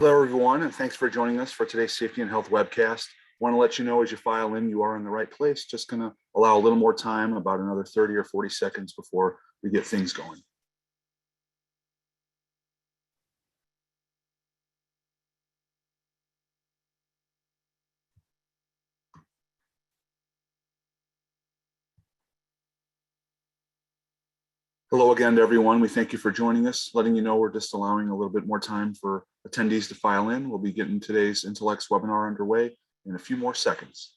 Hello, everyone, and thanks for joining us for today's Safety and Health webcast. I want to let you know as you file in, you are in the right place. Just going to allow a little more time, about another 30 or 40 seconds before we get things going. Hello again to everyone. We thank you for joining us, letting you know we're just allowing a little bit more time for attendees to file in. We'll be getting today's Intellects webinar underway in a few more seconds.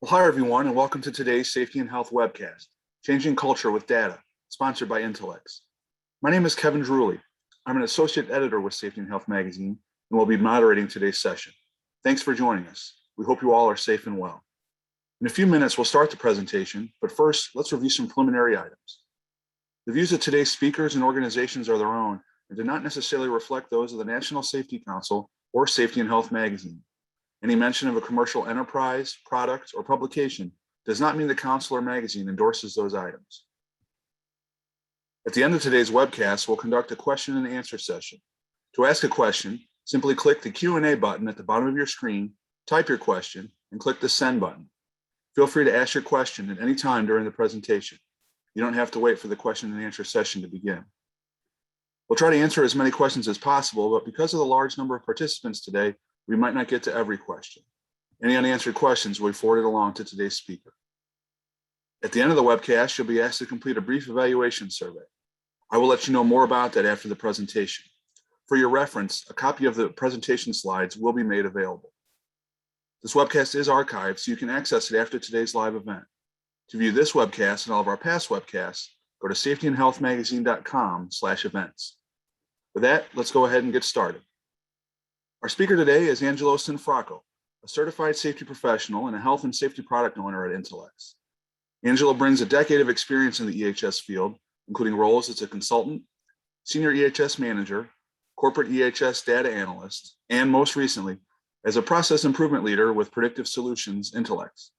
Well, hi, everyone, and welcome to today's Safety and Health webcast, Changing Culture with Data, sponsored by Intellects. My name is Kevin Drewley. I'm an associate editor with Safety and Health magazine, and will be moderating today's session. Thanks for joining us. We hope you all are safe and well. In a few minutes, we'll start the presentation, but first, let's review some preliminary items. The views of today's speakers and organizations are their own and do not necessarily reflect those of the National Safety Council or Safety and Health magazine. Any mention of a commercial enterprise, product, or publication does not mean the council or magazine endorses those items. At the end of today's webcast, we'll conduct a question and answer session. To ask a question, simply click the Q&A button at the bottom of your screen, type your question, and click the send button. Feel free to ask your question at any time during the presentation. You don't have to wait for the question and answer session to begin. We'll try to answer as many questions as possible, but because of the large number of participants today, we might not get to every question. Any unanswered questions will be forwarded along to today's speaker. At the end of the webcast, you'll be asked to complete a brief evaluation survey. I will let you know more about that after the presentation. For your reference, a copy of the presentation slides will be made available. This webcast is archived, so you can access it after today's live event. To view this webcast and all of our past webcasts, go to safetyandhealthmagazine.com/events. With that, let's go ahead and get started. Our speaker today is Angelo Sinfracco, a certified safety professional and a health and safety product owner at Intellects. Angelo brings a decade of experience in the EHS field, including roles as a consultant, senior EHS manager, corporate EHS data analyst, and most recently, as a process improvement leader with Predictive Solutions Intellects.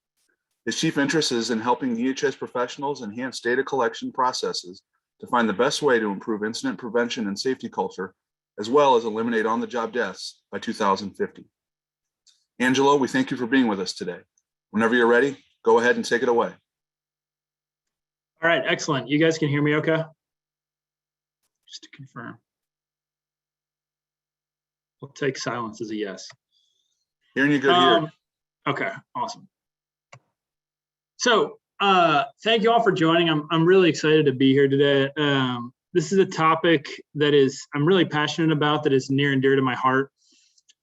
His chief interest is in helping EHS professionals enhance data collection processes to find the best way to improve incident prevention and safety culture, as well as eliminate on-the-job deaths by 2050. Angelo, we thank you for being with us today. Whenever you're ready, go ahead and take it away. All right, excellent. You guys can hear me okay? Just to confirm. We'll take silence as a yes. Hearing you good here. Okay, awesome. So thank you all for joining. I'm really excited to be here today. This is a topic that I'm really passionate about, that is near and dear to my heart.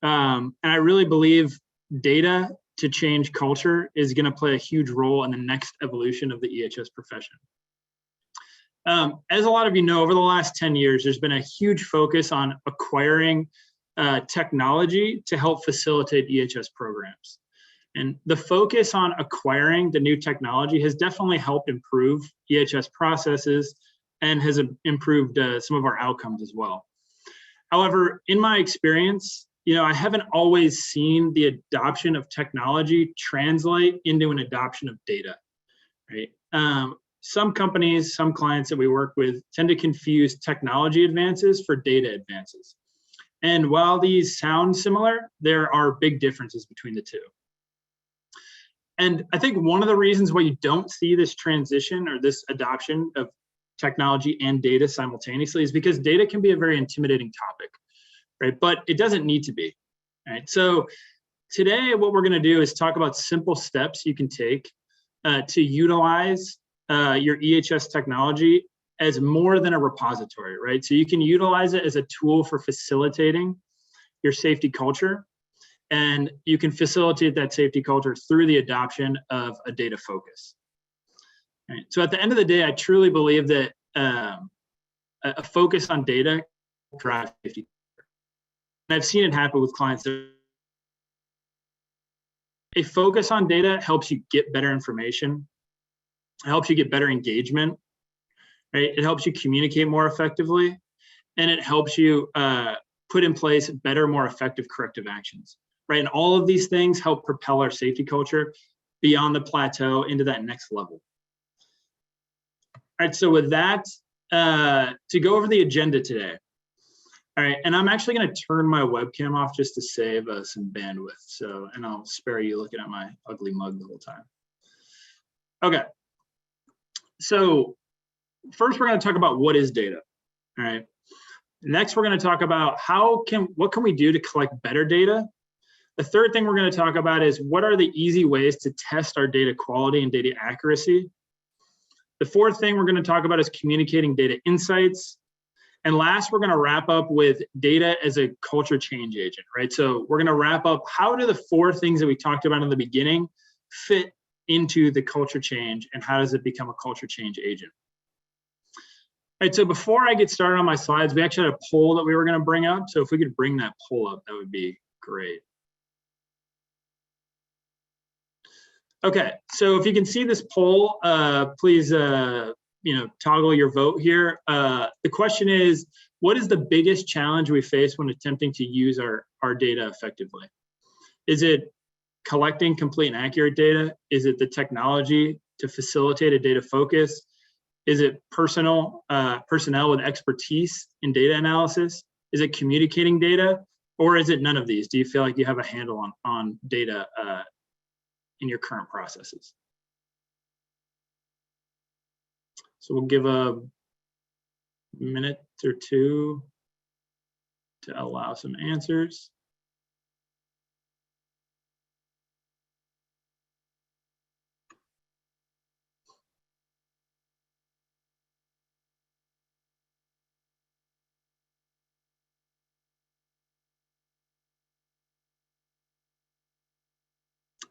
And I really believe data to change culture is going to play a huge role in the next evolution of the EHS profession. As a lot of you know, over the last 10 years, there's been a huge focus on acquiring technology to help facilitate EHS programs. And the focus on acquiring the new technology has definitely helped improve EHS processes and has improved some of our outcomes as well. However, in my experience, I haven't always seen the adoption of technology translate into an adoption of data, right? Some companies, some clients that we work with tend to confuse technology advances for data advances. And while these sound similar, there are big differences between the two. And I think one of the reasons why you don't see this transition or this adoption of technology and data simultaneously is because data can be a very intimidating topic, right? But it doesn't need to be, right? So today, what we're gonna do is talk about simple steps you can take to utilize your EHS technology as more than a repository, right? So you can utilize it as a tool for facilitating your safety culture, and you can facilitate that safety culture through the adoption of a data focus. Right. So at the end of the day, I truly believe that a focus on data drives safety. And I've seen it happen with clients. A focus on data helps you get better information, It helps you get better engagement, right? It helps you communicate more effectively, and it helps you put in place better, more effective corrective actions, right? And all of these things help propel our safety culture beyond the plateau into that next level. All right, so with that, to go over the agenda today. All right, and I'm actually going to turn my webcam off just to save some bandwidth. So, and I'll spare you looking at my ugly mug the whole time. Okay, so first we're going to talk about what is data. All right. Next, we're going to talk about what can we do to collect better data. The third thing we're going to talk about is what are the easy ways to test our data quality and data accuracy. The fourth thing we're going to talk about is communicating data insights. And last, we're going to wrap up with data as a culture change agent, right? So we're going to wrap up, how do the four things that we talked about in the beginning fit into the culture change, and how does it become a culture change agent? All right, so before I get started on my slides, we actually had a poll that we were going to bring up. So if we could bring that poll up, that would be great. Okay, so if you can see this poll, please toggle your vote here. The question is, what is the biggest challenge we face when attempting to use our data effectively? Is it collecting complete and accurate data? Is it the technology to facilitate a data focus? Is it personnel with expertise in data analysis? Is it communicating data? Or is it none of these? Do you feel like you have a handle on data in your current processes? So we'll give a minute or two to allow some answers.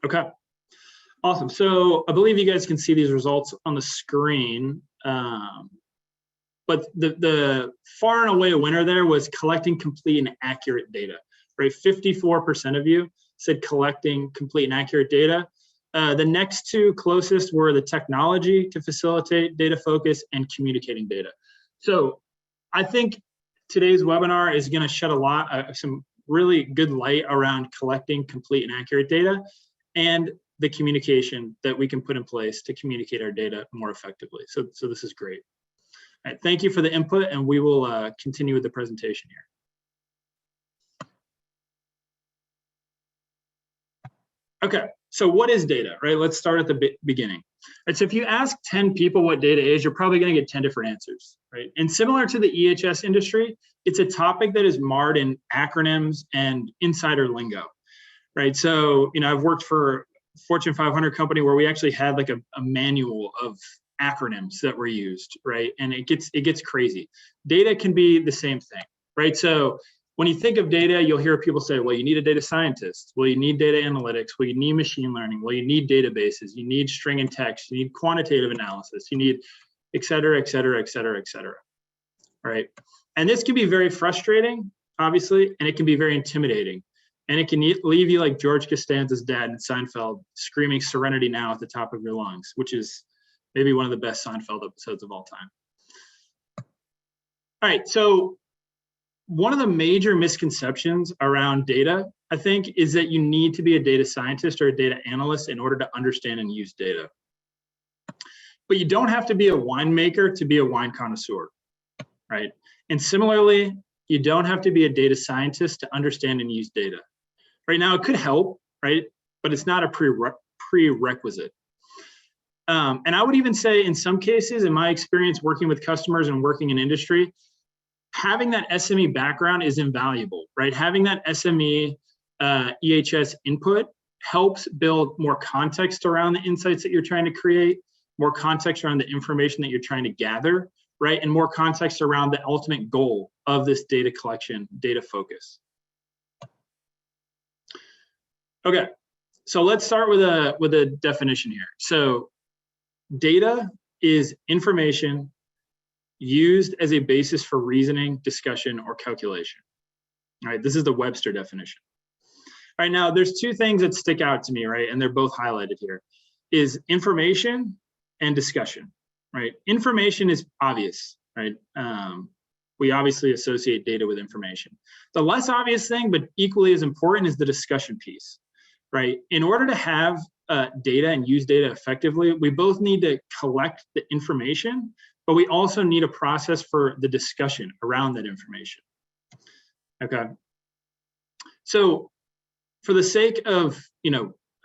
Okay, awesome. So I believe you guys can see these results on the screen. But the far and away winner there was collecting complete and accurate data, right? 54% of you said collecting complete and accurate data. The next two closest were the technology to facilitate data focus and communicating data. So I think today's webinar is going to shed some really good light around collecting complete and accurate data and the communication that we can put in place to communicate our data more effectively. So this is great. All right, thank you for the input, and we will continue with the presentation here. Okay, so what is data, right? Let's start at the beginning. All right, so if you ask 10 people what data is, you're probably going to get 10 different answers, right? And similar to the EHS industry, it's a topic that is marred in acronyms and insider lingo, right? So, I've worked for a Fortune 500 company where we actually had like a manual of acronyms that were used, right? And it gets crazy. Data can be the same thing, right? So when you think of data, you'll hear people say, well, you need a data scientist. Well, you need data analytics. Well, you need machine learning. Well, you need databases. You need string and text. You need quantitative analysis. You need et cetera, et cetera, et cetera, et cetera, right? And this can be very frustrating, obviously, and it can be very intimidating. And it can leave you like George Costanza's dad in Seinfeld, screaming "Serenity now" at the top of your lungs, which is maybe one of the best Seinfeld episodes of all time. All right, so one of the major misconceptions around data, I think, is that you need to be a data scientist or a data analyst in order to understand and use data. But you don't have to be a winemaker to be a wine connoisseur, right? And similarly, you don't have to be a data scientist to understand and use data. Right now, it could help, right? But it's not a prerequisite. And I would even say in some cases, in my experience working with customers and working in industry, having that SME background is invaluable, right? Having that SME EHS input helps build more context around the insights that you're trying to create, more context around the information that you're trying to gather, right? And more context around the ultimate goal of this data collection, data focus. Okay, so let's start with a definition here. So data is information used as a basis for reasoning, discussion, or calculation. All right, this is the Webster definition. All right, now there's two things that stick out to me, right? And they're both highlighted here. Is information and discussion, right? Information is obvious, right? We obviously associate data with information. The less obvious thing, but equally as important, is the discussion piece, right? In order to have data and use data effectively, we both need to collect the information, but we also need a process for the discussion around that information. Okay. So for the sake of,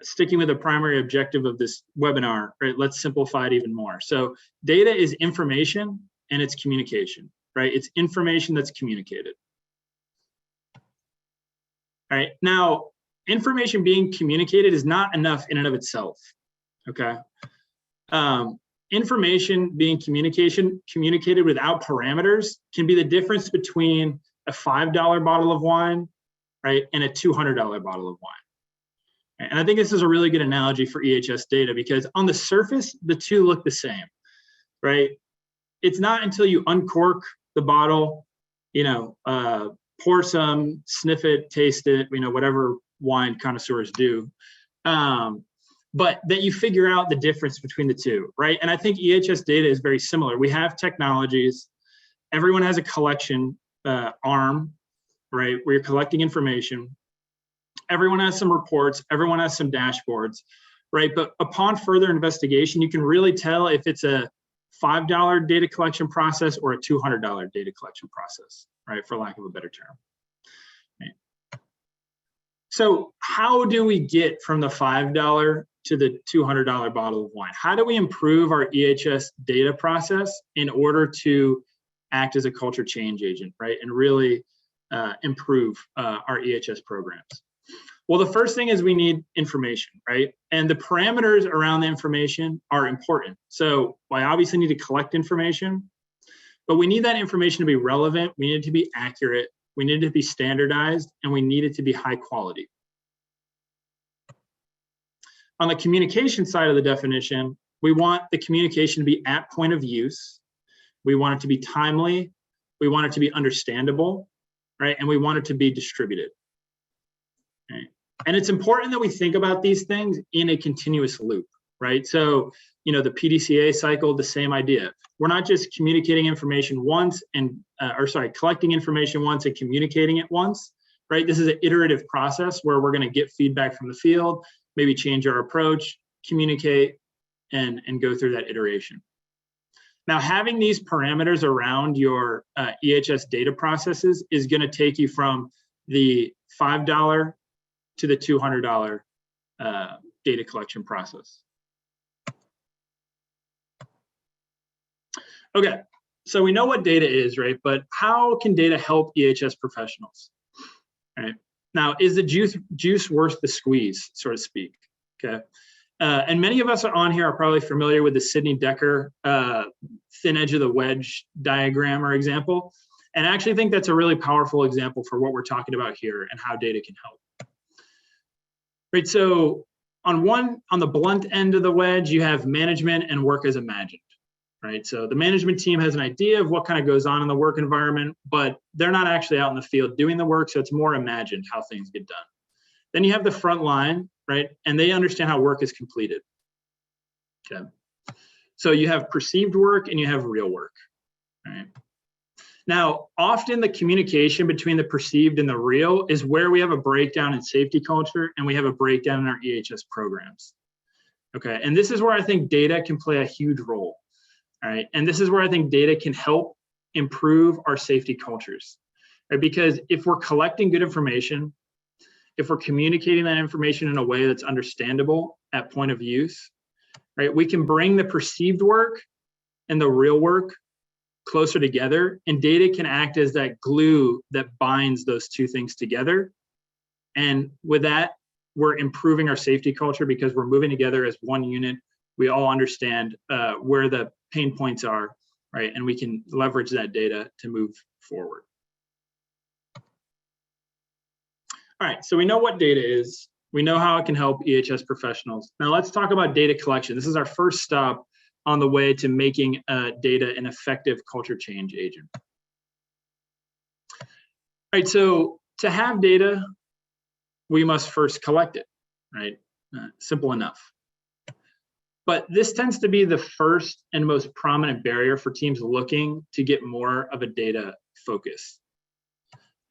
sticking with the primary objective of this webinar, right, let's simplify it even more. So data is information and it's communication, right? It's information that's communicated. All right. Now, information being communicated is not enough in and of itself. Okay. Information being communicated without parameters can be the difference between a $5 bottle of wine, right, and a $200 bottle of wine. And I think this is a really good analogy for EHS data, because on the surface, the two look the same, right? It's not until you uncork the bottle, pour some, sniff it, taste it, whatever wine connoisseurs do, but that you figure out the difference between the two, right? And I think EHS data is very similar. We have technologies. Everyone has a collection arm, right, where you're collecting information. Everyone has some reports. Everyone has some dashboards, right? But upon further investigation, you can really tell if it's a $5 data collection process or a $200 data collection process, right, for lack of a better term. Right. So how do we get from the $5 to the $200 bottle of wine? How do we improve our EHS data process in order to act as a culture change agent, right, and really improve our EHS programs? Well, the first thing is we need information, right? And the parameters around the information are important. So I obviously need to collect information, but we need that information to be relevant. We need it to be accurate. We need it to be standardized, and we need it to be high quality. On the communication side of the definition, we want the communication to be at point of use. We want it to be timely. We want it to be understandable, right? And we want it to be distributed. Right? And it's important that we think about these things in a continuous loop, right? So, the PDCA cycle, the same idea. We're not just communicating information once collecting information once and communicating it once, right? This is an iterative process where we're going to get feedback from the field, maybe change our approach, communicate, and go through that iteration. Now, having these parameters around your EHS data processes is going to take you from the $5 to the $200 data collection process. Okay, so we know what data is, right? But how can data help EHS professionals? All right. Now, is the juice worth the squeeze, so to speak? Okay. And many of us on here are probably familiar with the Sidney Dekker thin edge of the wedge diagram or example. And I actually think that's a really powerful example for what we're talking about here and how data can help. Right, so on the blunt end of the wedge, you have management and work as imagined, right? So the management team has an idea of what kind of goes on in the work environment, but they're not actually out in the field doing the work, so it's more imagined how things get done. Then you have the front line, right? And they understand how work is completed, okay? So you have perceived work and you have real work, right? Now, often the communication between the perceived and the real is where we have a breakdown in safety culture and we have a breakdown in our EHS programs. Okay, and this is where I think data can play a huge role. All right, and this is where I think data can help improve our safety cultures. Right? Because if we're collecting good information, if we're communicating that information in a way that's understandable at point of use, right, we can bring the perceived work and the real work closer together, and data can act as that glue that binds those two things together. And with that, we're improving our safety culture because we're moving together as one unit. We all understand where the pain points are, right? And we can leverage that data to move forward. All right, so we know what data is. We know how it can help EHS professionals. Now let's talk about data collection. This is our first stop on the way to making data an effective culture change agent. All right, so to have data, we must first collect it, right? Simple enough. But this tends to be the first and most prominent barrier for teams looking to get more of a data focus.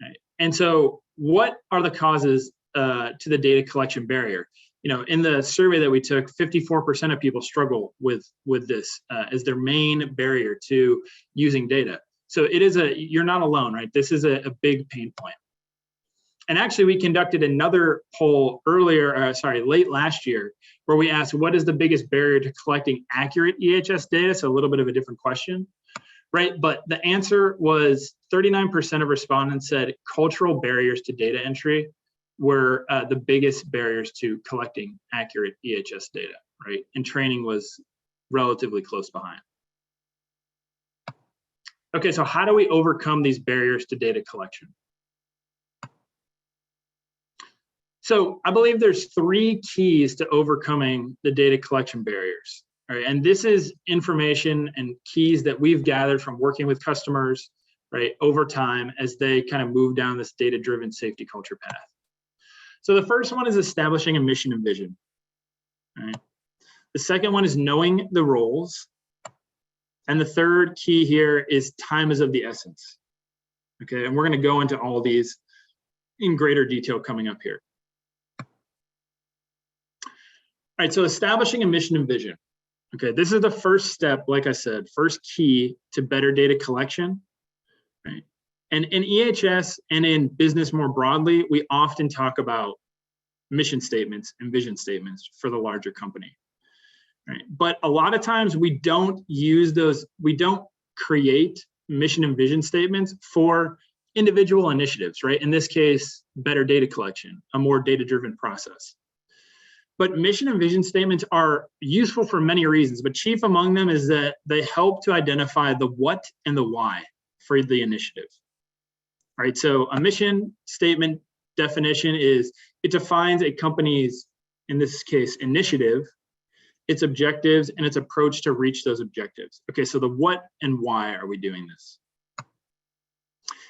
Right? And so what are the causes to the data collection barrier? In the survey that we took, 54% of people struggle with this as their main barrier to using data. So you're not alone, right? This is a big pain point. And actually, we conducted another poll late last year, where we asked, what is the biggest barrier to collecting accurate EHS data? So a little bit of a different question, right? But the answer was 39% of respondents said cultural barriers to data entry were the biggest barriers to collecting accurate EHS data, right? And training was relatively close behind. Okay, so how do we overcome these barriers to data collection? So I believe there's 3 keys to overcoming the data collection barriers. All right, and this is information and keys that we've gathered from working with customers, right, over time as they kind of move down this data-driven safety culture path. So the first one is establishing a mission and vision. All right. The second one is knowing the roles. And the third key here is time is of the essence. Okay, and we're going to go into all these in greater detail coming up here. All right, so establishing a mission and vision. Okay, this is the first step, like I said, first key to better data collection. Right? And in EHS and in business more broadly, we often talk about mission statements and vision statements for the larger company. Right? But a lot of times we don't use those, we don't create mission and vision statements for individual initiatives, right? In this case, better data collection, a more data-driven process. But mission and vision statements are useful for many reasons, but chief among them is that they help to identify the what and the why for the initiative. All right, so a mission statement definition is it defines a company's, in this case, initiative, its objectives, and its approach to reach those objectives. Okay, so the what and why are we doing this?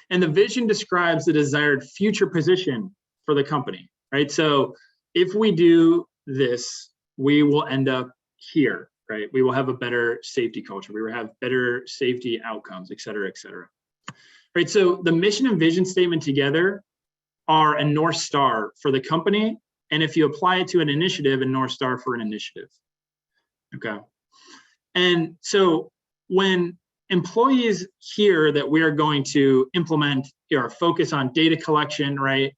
And the vision describes the desired future position for the company, right? So if we do this, we will end up here, right? We will have a better safety culture. We will have better safety outcomes, et cetera, et cetera. Right, so the mission and vision statement together are a North Star for the company. And if you apply it to an initiative, a North Star for an initiative. Okay. And so when employees hear that we are going to implement our focus on data collection, right,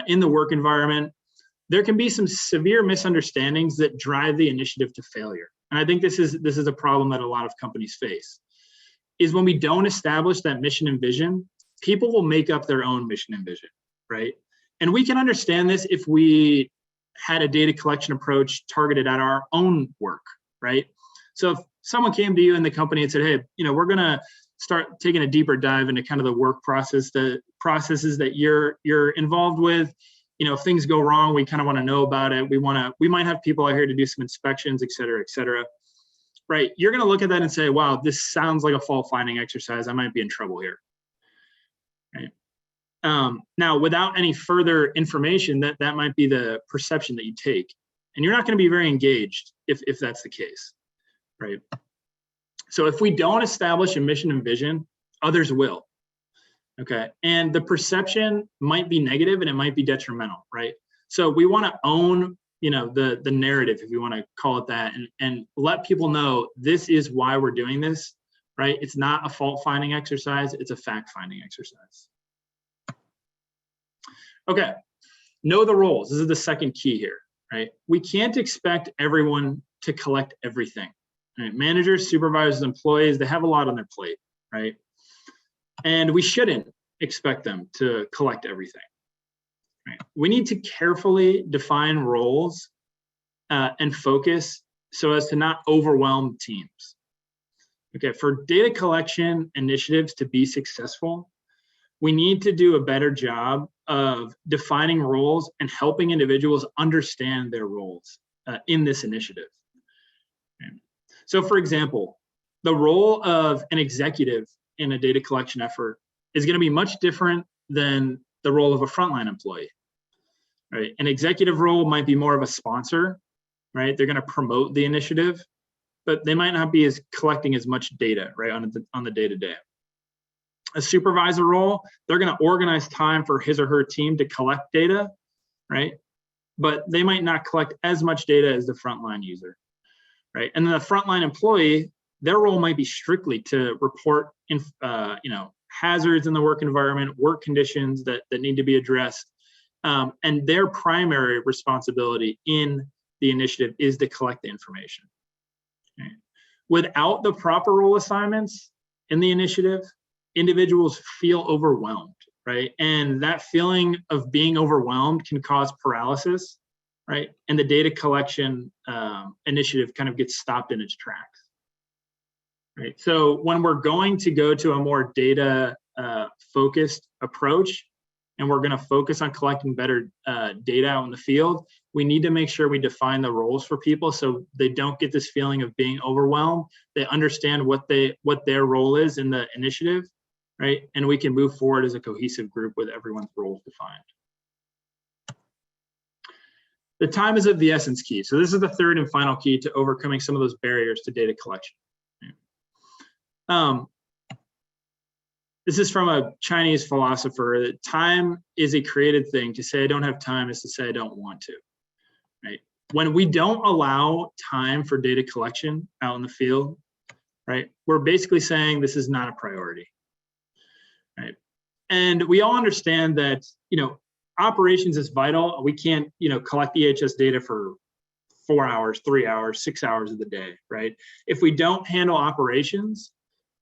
in the work environment, there can be some severe misunderstandings that drive the initiative to failure. And I think this is a problem that a lot of companies face, is when we don't establish that mission and vision, people will make up their own mission and vision, right? And we can understand this if we had a data collection approach targeted at our own work, right? So if someone came to you in the company and said, hey, we're gonna start taking a deeper dive into kind of the work process, the processes that you're involved with. If things go wrong, we kind of want to know about it. We might have people out here to do some inspections, et cetera, et cetera. Right, you're going to look at that and say, wow, this sounds like a fault-finding exercise. I might be in trouble here. Right. Now, without any further information, that might be the perception that you take. And you're not going to be very engaged if that's the case, right? So if we don't establish a mission and vision, others will, okay? And the perception might be negative and it might be detrimental, right? So we want to own the narrative, if you want to call it that, and let people know this is why we're doing this, right? It's not a fault-finding exercise, it's a fact-finding exercise. Okay, know the roles. This is the second key here, right? We can't expect everyone to collect everything. Right? Managers, supervisors, employees, they have a lot on their plate, right? And we shouldn't expect them to collect everything. Right? We need to carefully define roles and focus so as to not overwhelm teams. Okay, for data collection initiatives to be successful, we need to do a better job of defining roles and helping individuals understand their roles in this initiative. Okay. So for example, the role of an executive in a data collection effort is going to be much different than the role of a frontline employee. Right? An executive role might be more of a sponsor, right? They're going to promote the initiative, but they might not be collecting as much data, right, on the day-to-day. A supervisor role, they're going to organize time for his or her team to collect data, right? But they might not collect as much data as the frontline user, right? And then the frontline employee, their role might be strictly to report hazards in the work environment, work conditions that need to be addressed. And their primary responsibility in the initiative is to collect the information. Okay. Without the proper role assignments in the initiative, individuals feel overwhelmed, right? And that feeling of being overwhelmed can cause paralysis, right? And the data collection initiative kind of gets stopped in its tracks, right? So when we're going to go to a more data focused approach, and we're going to focus on collecting better data out in the field, we need to make sure we define the roles for people so they don't get this feeling of being overwhelmed. They understand what their role is in the initiative, right? And we can move forward as a cohesive group with everyone's roles defined. The time is of the essence key. So this is the third and final key to overcoming some of those barriers to data collection. This is from a Chinese philosopher that time is a created thing. To say I don't have time is to say I don't want to, right? When we don't allow time for data collection out in the field, right, we're basically saying this is not a priority, right? And we all understand that, operations is vital. We can't, collect EHS data for 4 hours, 3 hours, 6 hours of the day, right? If we don't handle operations,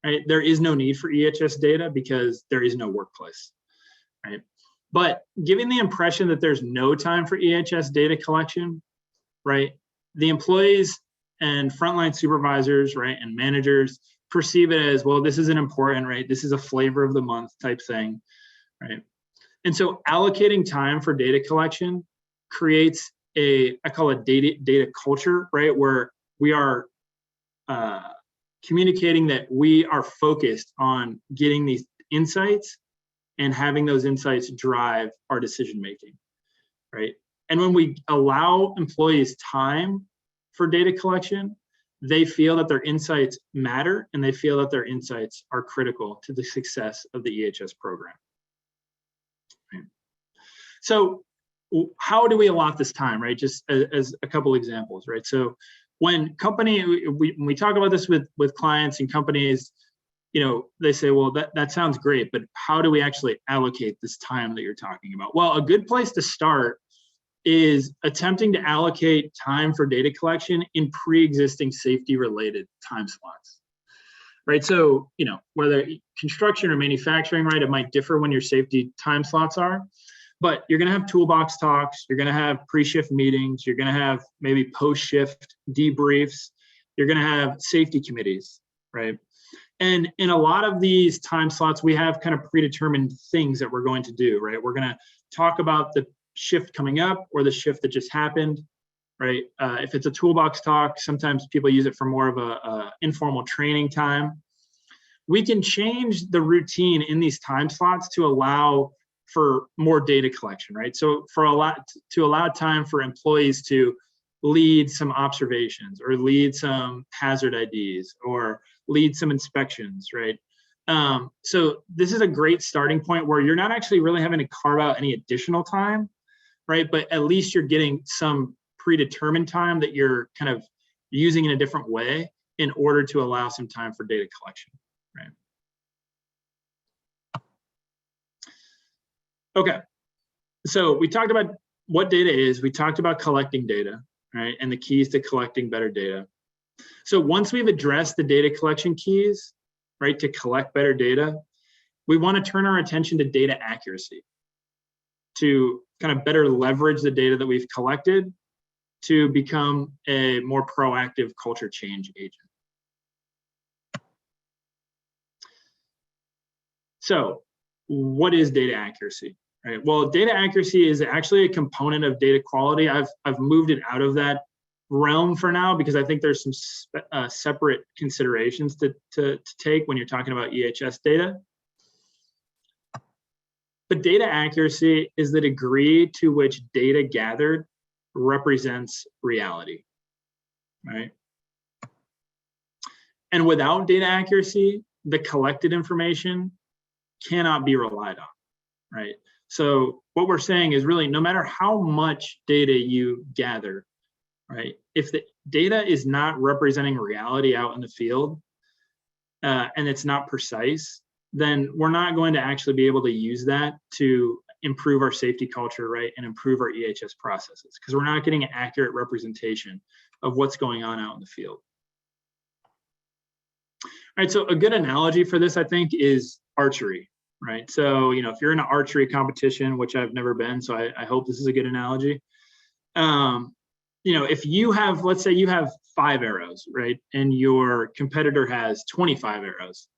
right, there is no need for EHS data because there is no workplace, right? But giving the impression that there's no time for EHS data collection, right, the employees and frontline supervisors, right, and managers perceive it as, well, this isn't important, right? This is a flavor of the month type thing, right? And so allocating time for data collection creates I call it data culture, right, where we are communicating that we are focused on getting these insights and having those insights drive our decision making, right? And when we allow employees time for data collection, they feel that their insights matter and they feel that their insights are critical to the success of the EHS program. Right. So how do we allot this time, right? Just as a couple examples, right? So when we talk about this with clients and companies, they say, well, that sounds great, but how do we actually allocate this time that you're talking about? Well, a good place to start is attempting to allocate time for data collection in pre-existing safety-related time slots, right? So, whether construction or manufacturing, right, it might differ when your safety time slots are. But you're going to have toolbox talks, you're going to have pre-shift meetings, you're going to have maybe post-shift debriefs, you're going to have safety committees, right? And in a lot of these time slots, we have kind of predetermined things that we're going to do, right? We're going to talk about the shift coming up or the shift that just happened, right? If it's a toolbox talk, sometimes people use it for more of a informal training time. We can change the routine in these time slots to allow for more data collection, right? So to allow time for employees to lead some observations or lead some hazard IDs or lead some inspections, right? So this is a great starting point where you're not actually really having to carve out any additional time, right? But at least you're getting some predetermined time that you're kind of using in a different way in order to allow some time for data collection, right? Okay, so we talked about what data is, we talked about collecting data, right? And the keys to collecting better data. So once we've addressed the data collection keys, right, to collect better data, we want to turn our attention to data accuracy, to kind of better leverage the data that we've collected to become a more proactive culture change agent. So what is data accuracy? Right. Well, data accuracy is actually a component of data quality. I've moved it out of that realm for now because I think there's some separate considerations to take when you're talking about EHS data. But data accuracy is the degree to which data gathered represents reality. right? And without data accuracy, the collected information cannot be relied on, right? So what we're saying is really no matter how much data you gather, right? If the data is not representing reality out in the field and it's not precise, then we're not going to actually be able to use that to improve our safety culture, right? And improve our EHS processes because we're not getting an accurate representation of what's going on out in the field. All right, so a good analogy for this, I think, is archery, right? So, you know, if you're in an archery competition, which I've never been, so I hope this is a good analogy. You know, if you have, let's say you have 5 arrows, right? And your competitor has 25 arrows.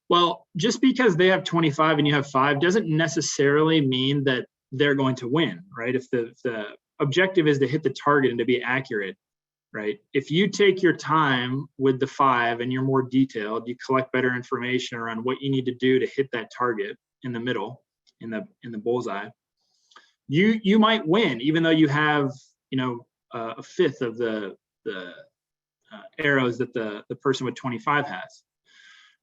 Well, just because they have 25 and you have 5 doesn't necessarily mean that they're going to win, right? If the objective is to hit the target and to be accurate, right? If you take your time with the 5 and you're more detailed, you collect better information around what you need to do to hit that target in the middle, in the bullseye, you might win, even though you have, you know, a fifth of the arrows that the person with 25 has,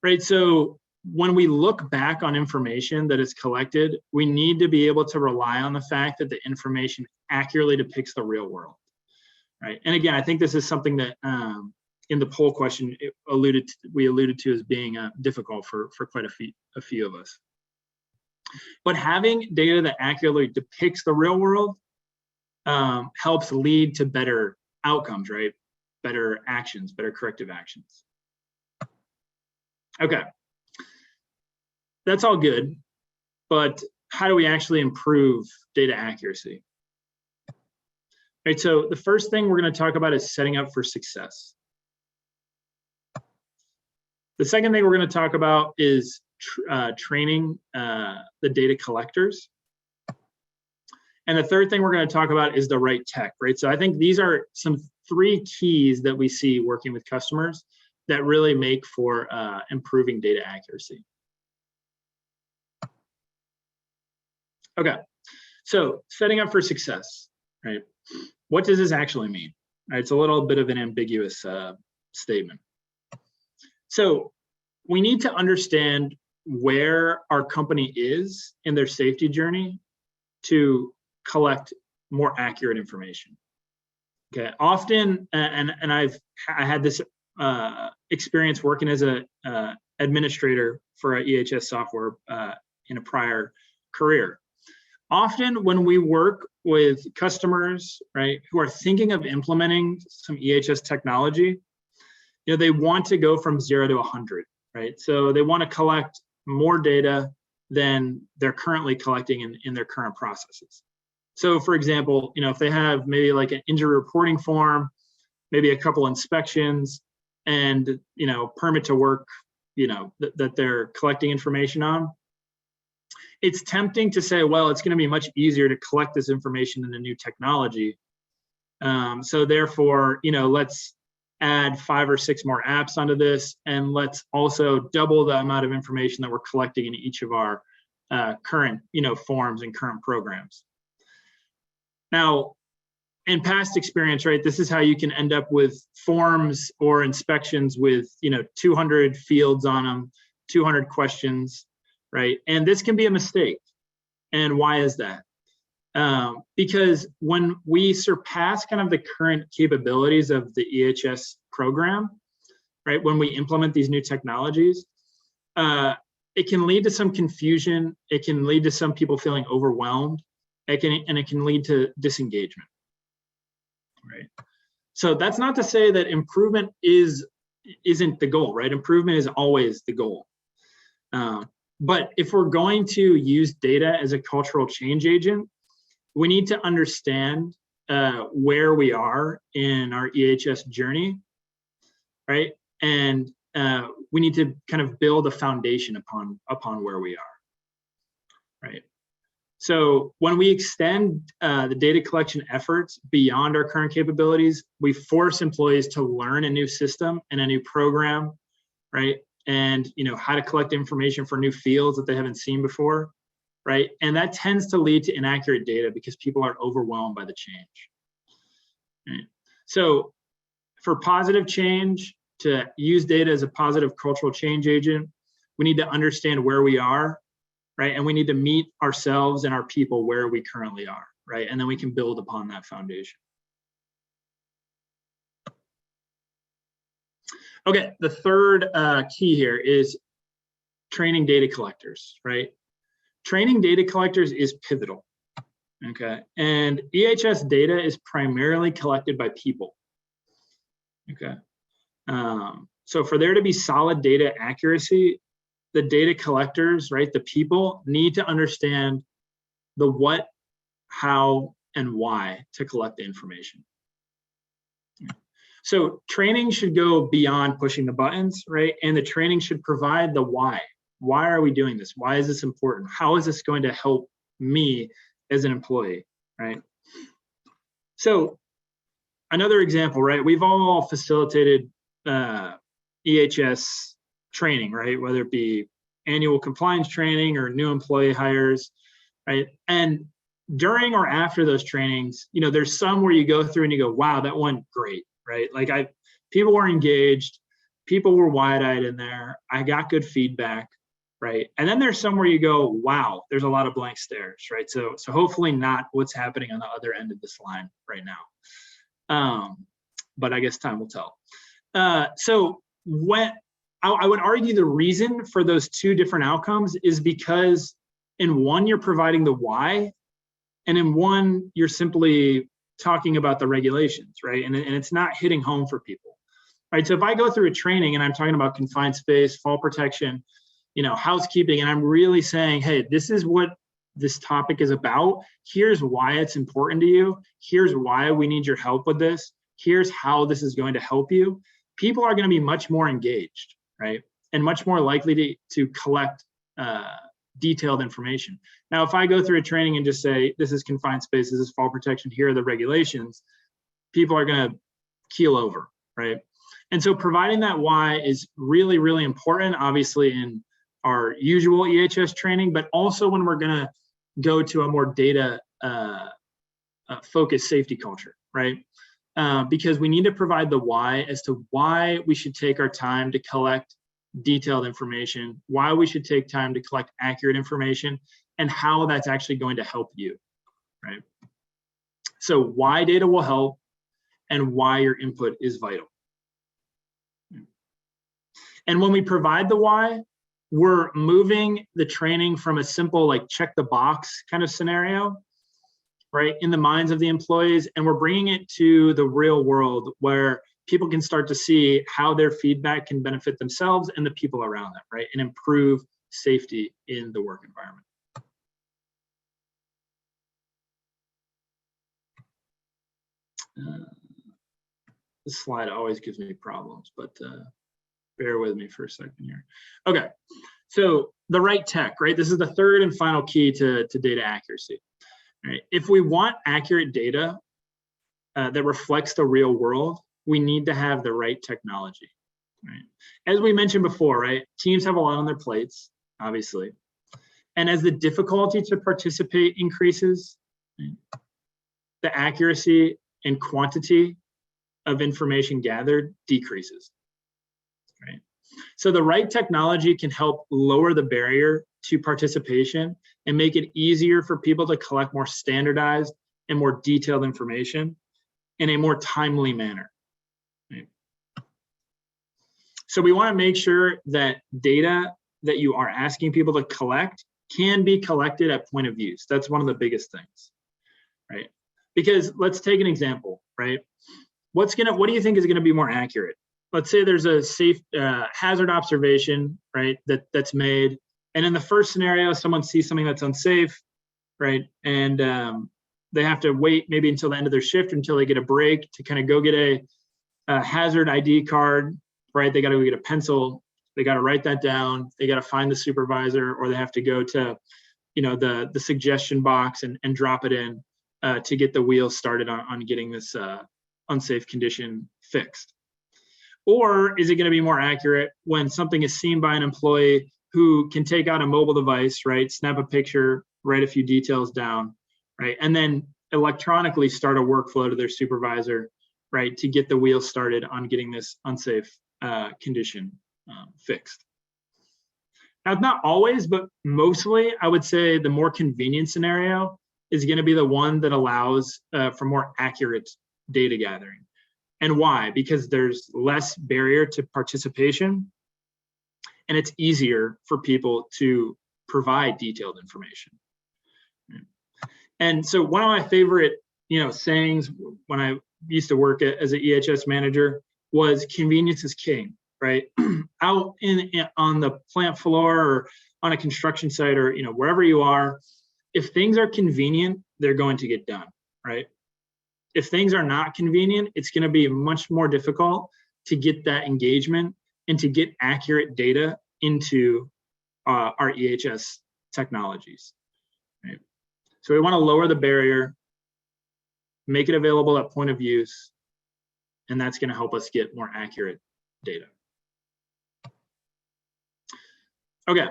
right? So when we look back on information that is collected, we need to be able to rely on the fact that the information accurately depicts the real world. Right. And again, I think this is something that in the poll question we alluded to as being difficult for quite a few of us. But having data that accurately depicts the real world helps lead to better outcomes, right? Better actions, better corrective actions. Okay, that's all good, but how do we actually improve data accuracy? Right, so the first thing we're going to talk about is setting up for success. The second thing we're going to talk about is training the data collectors. And the third thing we're going to talk about is the right tech, right? So I think these are some 3 keys that we see working with customers that really make for improving data accuracy. Okay, so setting up for success, right? What does this actually mean? Right, it's a little bit of an ambiguous statement. So we need to understand where our company is in their safety journey to collect more accurate information. Okay, often, and I had this experience working as a administrator for a EHS software in a prior career. Often when we work with customers, right, who are thinking of implementing some EHS technology, you know, they want to go from 0 to 100, right? So they want to collect more data than they're currently collecting in their current processes. So for example, you know, if they have maybe like an injury reporting form, maybe a couple inspections and, you know, permit to work, you know, that they're collecting information on, it's tempting to say, well, it's going to be much easier to collect this information in the new technology. So therefore, you know, let's add 5 or 6 more apps onto this, and let's also double the amount of information that we're collecting in each of our current, you know, forms and current programs. Now, in past experience, right, this is how you can end up with forms or inspections with, you know, 200 fields on them, 200 questions. Right, and this can be a mistake. And why is that? Because when we surpass kind of the current capabilities of the EHS program, right, when we implement these new technologies, it can lead to some confusion. It can lead to some people feeling overwhelmed. It can lead to disengagement. Right. So that's not to say that improvement isn't the goal, right? Improvement is always the goal. But if we're going to use data as a cultural change agent, we need to understand where we are in our EHS journey, right? And we need to kind of build a foundation upon where we are, right? So when we extend the data collection efforts beyond our current capabilities, we force employees to learn a new system and a new program, right? And, you know, how to collect information for new fields that they haven't seen before, right? And that tends to lead to inaccurate data because people are overwhelmed by the change. Right? So For positive change, to use data as a positive cultural change agent, we need to understand where we are, right? And we need to meet ourselves and our people where we currently are, right? And then we can build upon that foundation. Okay, the third key here is training data collectors, right? Training data collectors is pivotal, okay? And EHS data is primarily collected by people, okay? So for there to be solid data accuracy, the data collectors, right, the people need to understand the what, how, and why to collect the information. So training should go beyond pushing the buttons, right? And the training should provide the why. Why are we doing this? Why is this important? How is this going to help me as an employee, right? So another example, right? We've all facilitated EHS training, right? Whether it be annual compliance training or new employee hires, right? And during or after those trainings, you know, there's some where you go through and you go, wow, that went great, right? Like people were engaged, people were wide-eyed in there, I got good feedback, right? And then there's some where you go, wow, there's a lot of blank stares, right? So hopefully not what's happening on the other end of this line right now. But I guess time will tell. So when I would argue the reason for those two different outcomes is because in one, you're providing the why, and in one, you're simply talking about the regulations, right? And it's not hitting home for people, right? So if I go through a training and I'm talking about confined space, fall protection, you know, housekeeping, and I'm really saying, hey, this is what this topic is about. Here's why it's important to you. Here's why we need your help with this. Here's how this is going to help you. People are going to be much more engaged, right? And much more likely to collect detailed information. Now, if I go through a training and just say, this is confined space, this is fall protection, here are the regulations, people are going to keel over, right? And so providing that why is really, really important, obviously in our usual EHS training, but also when we're going to go to a more data focused safety culture, right? Because we need to provide the why as to why we should take our time to collect detailed information, why we should take time to collect accurate information, and how that's actually going to help you, right? So why data will help and why your input is vital. And when we provide the why, we're moving the training from a simple like check the box kind of scenario, right, in the minds of the employees, and we're bringing it to the real world where people can start to see how their feedback can benefit themselves and the people around them, right, and improve safety in the work environment. This slide always gives me problems, but bear with me for a second here. Okay, so the right tech, right? This is the third and final key to data accuracy. Right? If we want accurate data that reflects the real world, we need to have the right technology. Right? As we mentioned before, right? Teams have a lot on their plates, obviously. And as the difficulty to participate increases, right, the accuracy and quantity of information gathered decreases. Right? So the right technology can help lower the barrier to participation and make it easier for people to collect more standardized and more detailed information in a more timely manner. Right? So we want to make sure that data that you are asking people to collect can be collected at point of use. That's one of the biggest things, right? Because let's take an example, right? What do you think is going to be more accurate? Let's say there's a safe hazard observation, right, that's made. And in the first scenario, someone sees something that's unsafe, right? And they have to wait maybe until the end of their shift, until they get a break to kind of go get a hazard ID card, right? They got to go get a pencil. They got to write that down. They got to find the supervisor, or they have to go to, you know, the suggestion box and drop it in to get the wheels started on getting this unsafe condition fixed. Or is it going to be more accurate when something is seen by an employee who can take out a mobile device, right, snap a picture, write a few details down, right, and then electronically start a workflow to their supervisor, right, to get the wheels started on getting this unsafe condition fixed. Now, not always, but mostly, I would say the more convenient scenario is going to be the one that allows for more accurate data gathering. And why? Because there's less barrier to participation, and it's easier for people to provide detailed information. And so one of my favorite, sayings when I used to work as an EHS manager was convenience is king, right? Out on the plant floor or on a construction site or wherever you are, if things are convenient, they're going to get done, right? If things are not convenient, it's going to be much more difficult to get that engagement and to get accurate data into our EHS technologies, right? So we want to lower the barrier, make it available at point of use, and that's going to help us get more accurate data. Okay,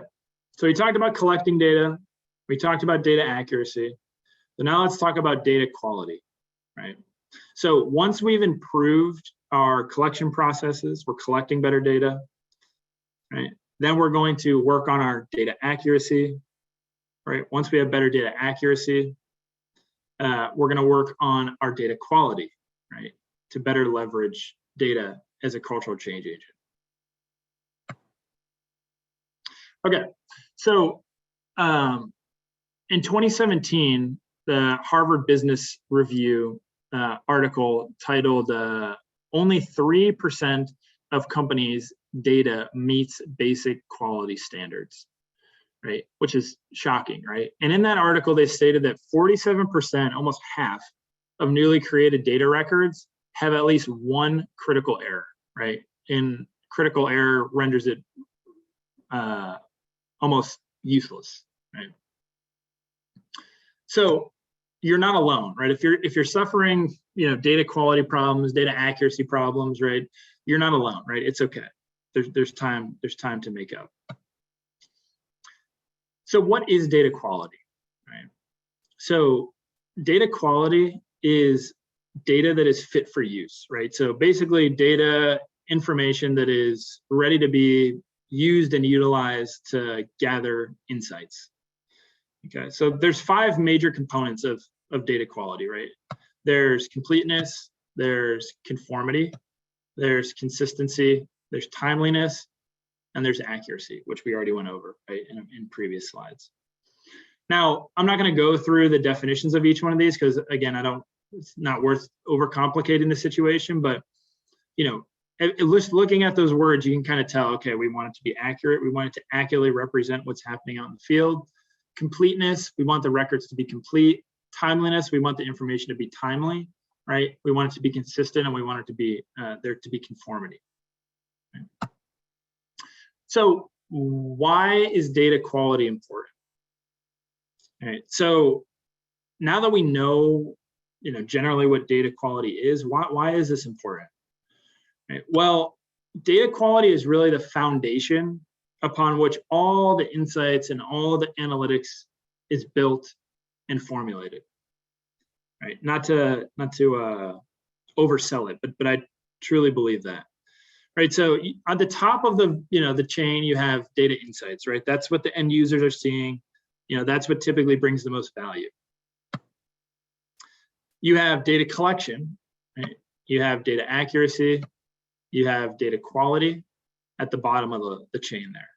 so we talked about collecting data, we talked about data accuracy, so now let's talk about data quality, right? So once we've improved our collection processes, we're collecting better data, right? Then we're going to work on our data accuracy, right? Once we have better data accuracy, we're going to work on our data quality, right? To better leverage data as a cultural change agent. Okay, so in 2017, the Harvard Business Review article titled "Only 3% of companies' data meets basic quality standards," right? Which is shocking, right? And in that article, they stated that 47%, almost half, of newly created data records have at least one critical error, right? And critical error renders it almost useless, right? So you're not alone, right? If you're suffering, data quality problems, data accuracy problems, right? You're not alone, right? It's okay. There's time to make up. So what is data quality, right? So data quality is data that is fit for use, right? So basically data information that is ready to be used and utilized to gather insights. Okay, so there's 5 major components of data quality, right? There's completeness, there's conformity, there's consistency, there's timeliness, and there's accuracy, which we already went over, right, in previous slides. Now, I'm not going to go through the definitions of each one of these because, again, it's not worth overcomplicating the situation, but, looking at those words, you can kind of tell, okay, we want it to be accurate. We want it to accurately represent what's happening out in the field. Completeness, we want the records to be complete. Timeliness, we want the information to be timely, right? We want it to be consistent, and we want it to be there to be conformity. Right? So why is data quality important? All right, so now that we know, generally what data quality is, why is this important? Right? Well, data quality is really the foundation upon which all the insights and all the analytics is built and formulated. Right? Not to oversell it, but I truly believe that. Right, so at the top of the chain, you have data insights, right? That's what the end users are seeing. That's what typically brings the most value. You have data collection, right? You have data accuracy, you have data quality at the bottom of the chain there.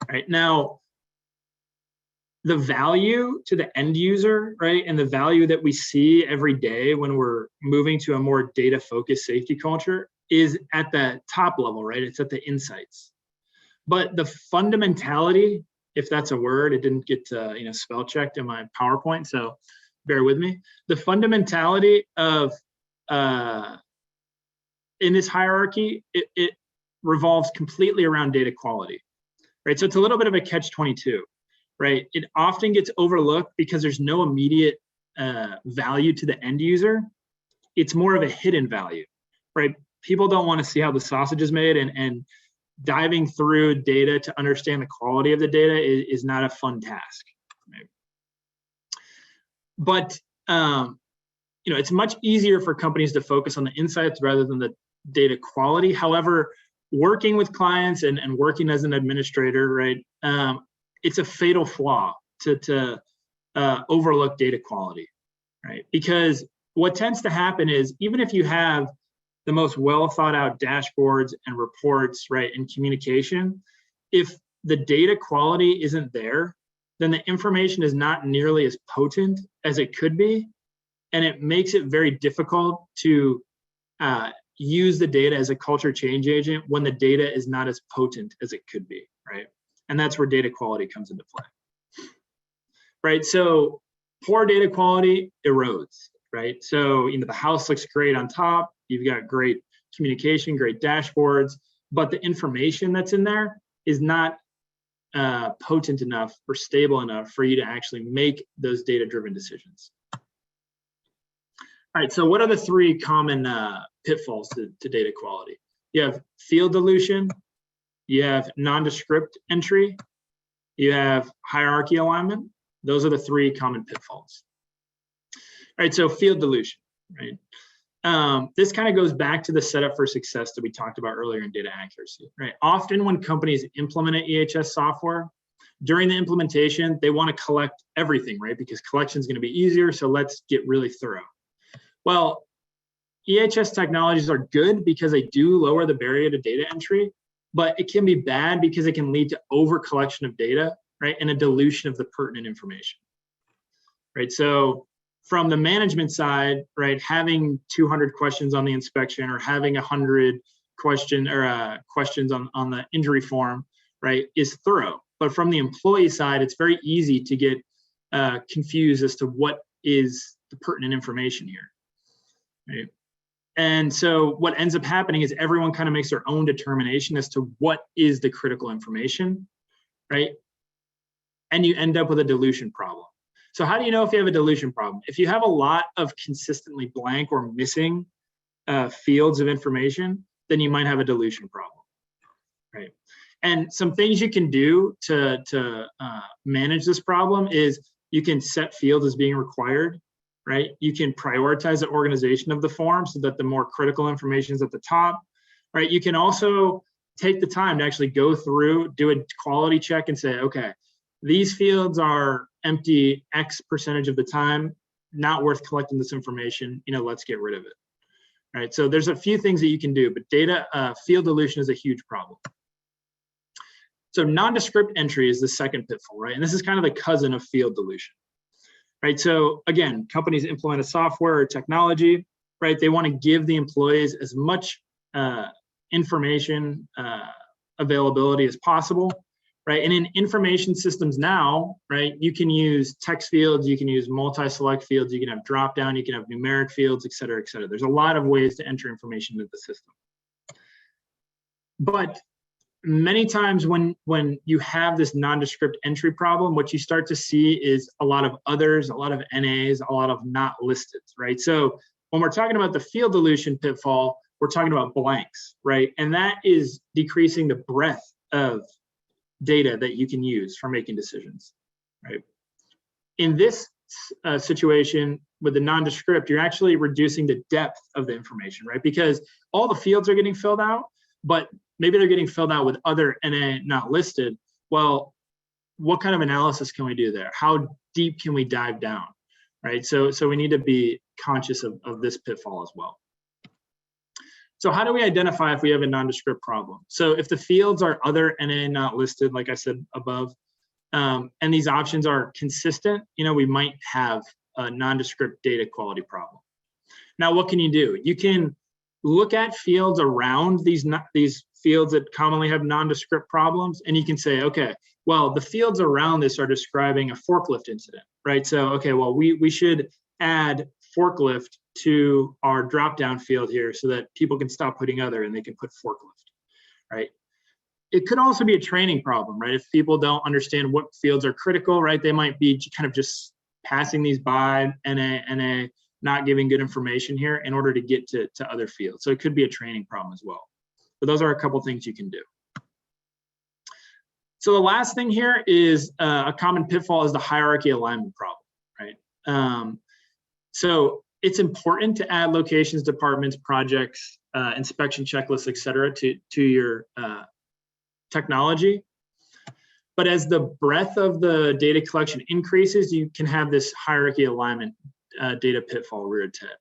Right, now, the value to the end user, right, and the value that we see every day when we're moving to a more data-focused safety culture is at the top level, right? It's at the insights. But the fundamentality, if that's a word, it didn't get spell checked in my PowerPoint, so bear with me. The fundamentality of in this hierarchy, it revolves completely around data quality, right? So it's a little bit of a catch-22, right? It often gets overlooked because there's no immediate value to the end user. It's more of a hidden value, right? People don't want to see how the sausage is made, and diving through data to understand the quality of the data is not a fun task. Right? But it's much easier for companies to focus on the insights rather than the data quality. However, working with clients and working as an administrator, right, it's a fatal flaw to overlook data quality, right? Because what tends to happen is, even if you have the most well thought out dashboards and reports, right, and communication, if the data quality isn't there, then the information is not nearly as potent as it could be. And it makes it very difficult to use the data as a culture change agent when the data is not as potent as it could be, right? And that's where data quality comes into play, right? So poor data quality erodes, right? So, the house looks great on top. You've got great communication, great dashboards, but the information that's in there is not potent enough or stable enough for you to actually make those data-driven decisions. All right, so what are the three common pitfalls to data quality? You have field dilution, you have nondescript entry, you have hierarchy alignment. Those are the three common pitfalls. All right, so field dilution, right? This kind of goes back to the setup for success that we talked about earlier in data accuracy, right? Often when companies implement an EHS software, during the implementation, they want to collect everything, right? Because collection is going to be easier, so let's get really thorough. Well, EHS technologies are good because they do lower the barrier to data entry, but it can be bad because it can lead to over collection of data, right? And a dilution of the pertinent information, right? So from the management side, right, having 200 questions on the inspection or having 100 questions on the injury form, right, is thorough. But from the employee side, it's very easy to get confused as to what is the pertinent information here, right? And so what ends up happening is everyone kind of makes their own determination as to what is the critical information, right? And you end up with a dilution problem. So how do you know if you have a dilution problem? If you have a lot of consistently blank or missing fields of information, then you might have a dilution problem, right? And some things you can do to manage this problem is you can set fields as being required, right? You can prioritize the organization of the form so that the more critical information is at the top, right? You can also take the time to actually go through, do a quality check and say, okay, these fields are empty X percentage of the time, not worth collecting this information, let's get rid of it, right? So there's a few things that you can do, but field dilution is a huge problem. So nondescript entry is the second pitfall, right? And this is kind of the cousin of field dilution, right? So again, companies implement a software or technology, right? They want to give the employees as much information availability as possible, right? And in information systems now, right, you can use text fields, you can use multi-select fields, you can have drop-down, you can have numeric fields, et cetera, et cetera. There's a lot of ways to enter information into the system. But many times when you have this nondescript entry problem, what you start to see is a lot of others, a lot of NAs, a lot of not listed, right? So when we're talking about the field dilution pitfall, we're talking about blanks, right? And that is decreasing the breadth of data that you can use for making decisions, right? In this situation with the nondescript, you're actually reducing the depth of the information, right? Because all the fields are getting filled out, but maybe they're getting filled out with other NA not listed. Well, what kind of analysis can we do there? How deep can we dive down, right? So we need to be conscious of this pitfall as well. So how do we identify if we have a nondescript problem? So if the fields are other NA not listed, like I said above, and these options are consistent, we might have a nondescript data quality problem. Now, what can you do? You can look at fields around these fields that commonly have nondescript problems, and you can say, okay, well, the fields around this are describing a forklift incident, right? So, okay, well, we should add forklift to our drop-down field here so that people can stop putting other and they can put forklift, right? It could also be a training problem, right? If people don't understand what fields are critical, right, they might be kind of just passing these by, NA, not giving good information here in order to get to other fields. So it could be a training problem as well. But those are a couple things you can do. So the last thing here is a common pitfall is the hierarchy alignment problem, right? So it's important to add locations, departments, projects, inspection checklists, et cetera, to your technology. But as the breadth of the data collection increases, you can have this hierarchy alignment data pitfall rear its head.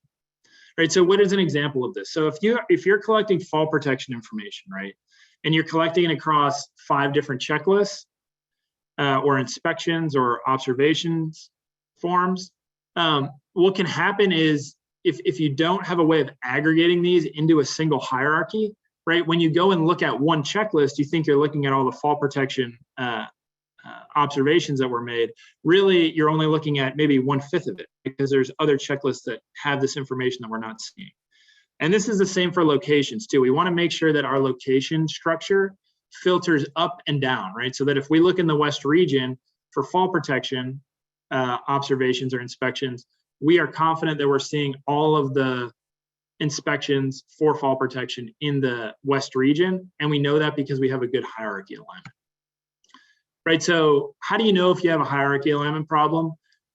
Right, so what is an example of this? So if you're collecting fall protection information, right, and you're collecting it across 5 different checklists or inspections or observations forms, what can happen is if you don't have a way of aggregating these into a single hierarchy, right, when you go and look at one checklist, you think you're looking at all the fall protection observations that were made. Really, you're only looking at maybe 1/5 of it because there's other checklists that have this information that we're not seeing. And this is the same for locations too. We want to make sure that our location structure filters up and down, right? So that if we look in the West region for fall protection observations or inspections, we are confident that we're seeing all of the inspections for fall protection in the West region. And we know that because we have a good hierarchy alignment. Right, so how do you know if you have a hierarchy alignment problem,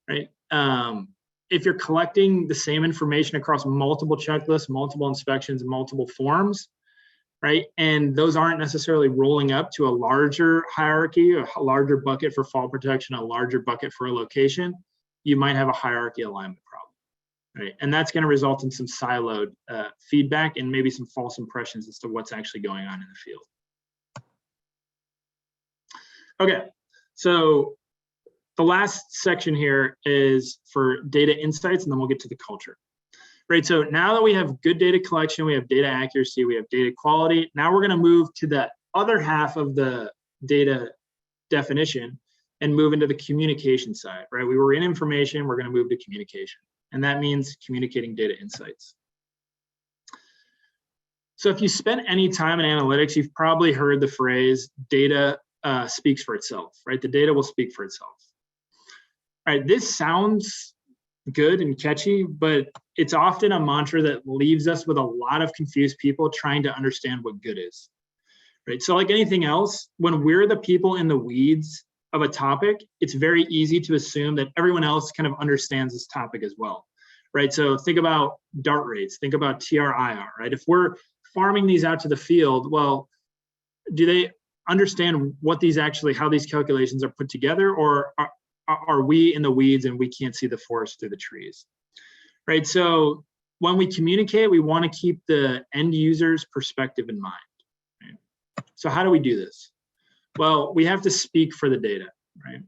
right? If you're collecting the same information across multiple checklists, multiple inspections, multiple forms, right? And those aren't necessarily rolling up to a larger hierarchy, a larger bucket for fall protection, a larger bucket for a location, you might have a hierarchy alignment problem, right? And that's going to result in some siloed feedback and maybe some false impressions as to what's actually going on in the field. Okay, so the last section here is for data insights, and then we'll get to the culture. Right, so now that we have good data collection, we have data accuracy, we have data quality, now we're gonna move to the other half of the data definition and move into the communication side, right? We were in information, we're gonna move to communication, and that means communicating data insights. So if you spent any time in analytics, you've probably heard the phrase data speaks for itself, right? The data will speak for itself. All right, this sounds good and catchy, but it's often a mantra that leaves us with a lot of confused people trying to understand what good is, right? So like anything else, when we're the people in the weeds of a topic, it's very easy to assume that everyone else kind of understands this topic as well, right? So think about DART rates, think about TRIR, right? If we're farming these out to the field, well, do they understand what these actually, how these calculations are put together, or are we in the weeds and we can't see the forest through the trees, right? So when we communicate, we want to keep the end user's perspective in mind, right? So how do we do this? Well, we have to speak for the data, right?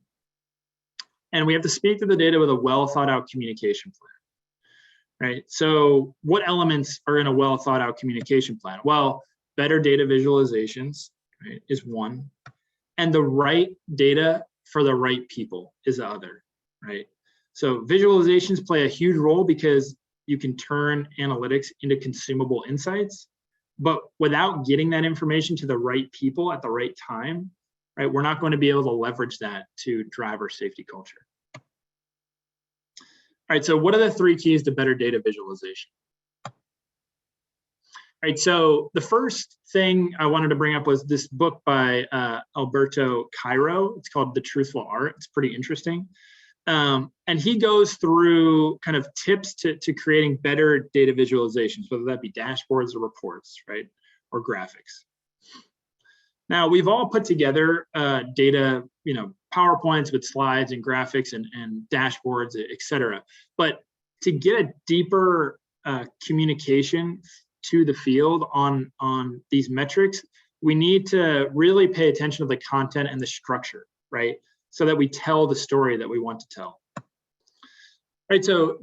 And we have to speak to the data with a well thought out communication plan, right? So what elements are in a well thought out communication plan? Well, better data visualizations, right, is one, and the right data for the right people is the other, right? So visualizations play a huge role because you can turn analytics into consumable insights, but without getting that information to the right people at the right time, right, we're not going to be able to leverage that to drive our safety culture. All right, so what are the 3 keys to better data visualization? Right, so the first thing I wanted to bring up was this book by Alberto Cairo. It's called The Truthful Art. It's pretty interesting. And he goes through kind of tips to creating better data visualizations, whether that be dashboards or reports, right, or graphics. Now, we've all put together data, PowerPoints with slides and graphics and dashboards, et cetera. But to get a deeper communication to the field on these metrics, we need to really pay attention to the content and the structure, right? So that we tell the story that we want to tell. Right, so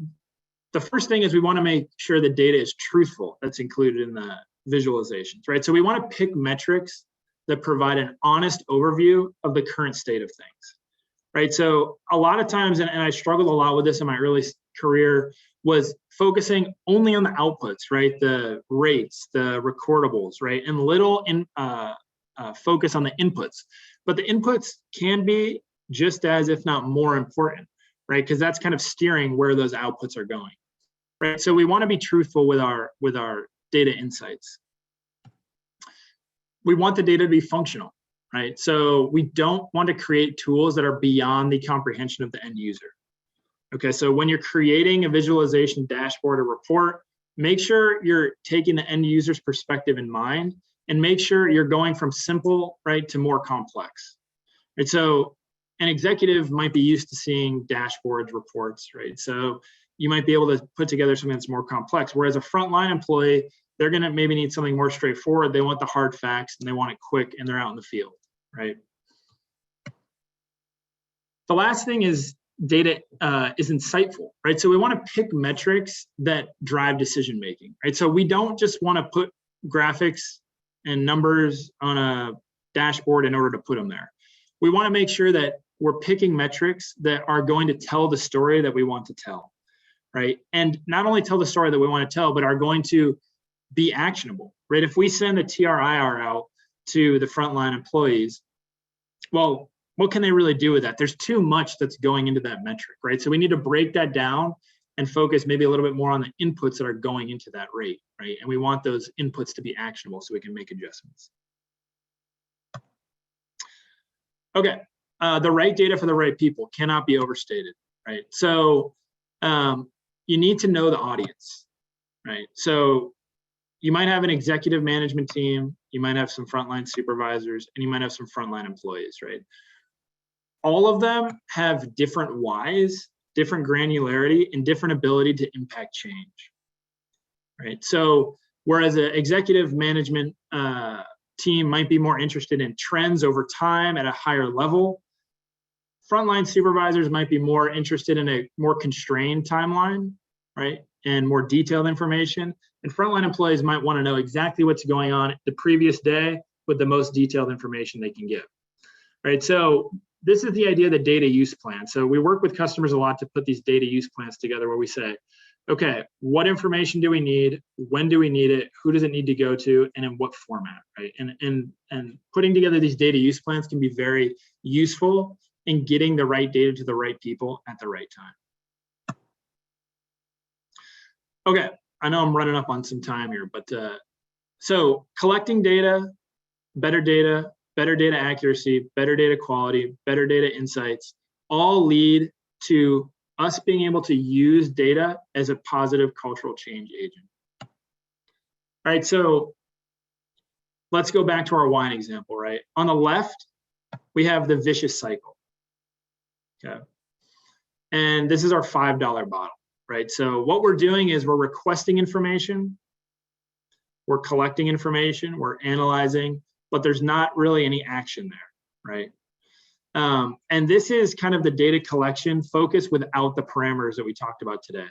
the first thing is we want to make sure the data is truthful that's included in the visualizations, right? So we want to pick metrics that provide an honest overview of the current state of things, right? So a lot of times, and I struggled a lot with this in my early career, was focusing only on the outputs, right? The rates, the recordables, right? And little focus on the inputs. But the inputs can be just as, if not more important, right? Because that's kind of steering where those outputs are going, right? So we want to be truthful with our data insights. We want the data to be functional, right? So we don't want to create tools that are beyond the comprehension of the end user. Okay, so when you're creating a visualization dashboard or report, make sure you're taking the end user's perspective in mind, and make sure you're going from simple, right, to more complex. And so an executive might be used to seeing dashboards, reports, right? So you might be able to put together something that's more complex, whereas a frontline employee, they're gonna maybe need something more straightforward. They want the hard facts and they want it quick and they're out in the field, right? The last thing is data is insightful, right? So we want to pick metrics that drive decision making, right? So we don't just want to put graphics and numbers on a dashboard in order to put them there. We want to make sure that we're picking metrics that are going to tell the story that we want to tell, right? And not only tell the story that we want to tell, but are going to be actionable, right? If we send a TRIR out to the frontline employees, well, what can they really do with that? There's too much that's going into that metric, right? So we need to break that down and focus maybe a little bit more on the inputs that are going into that rate, right? And we want those inputs to be actionable so we can make adjustments. Okay, the right data for the right people cannot be overstated, right? So you need to know the audience, right? So you might have an executive management team, you might have some frontline supervisors, and you might have some frontline employees, right? All of them have different whys, different granularity, and different ability to impact change, right? So whereas an executive management team might be more interested in trends over time at a higher level, frontline supervisors might be more interested in a more constrained timeline, right? And more detailed information. And frontline employees might want to know exactly what's going on the previous day with the most detailed information they can give, right? So this is the idea of the data use plan. So we work with customers a lot to put these data use plans together where we say, okay, what information do we need? When do we need it? Who does it need to go to? And in what format, right? And putting together these data use plans can be very useful in getting the right data to the right people at the right time. Okay, I know I'm running up on some time here, but so collecting data, better data accuracy, better data quality, better data insights, all lead to us being able to use data as a positive cultural change agent. All right, so let's go back to our wine example, right? On the left, we have the vicious cycle, okay? And this is our $5 bottle, right? So what we're doing is we're requesting information, we're collecting information, we're analyzing, but there's not really any action there, right? And this is kind of the data collection focus without the parameters that we talked about today,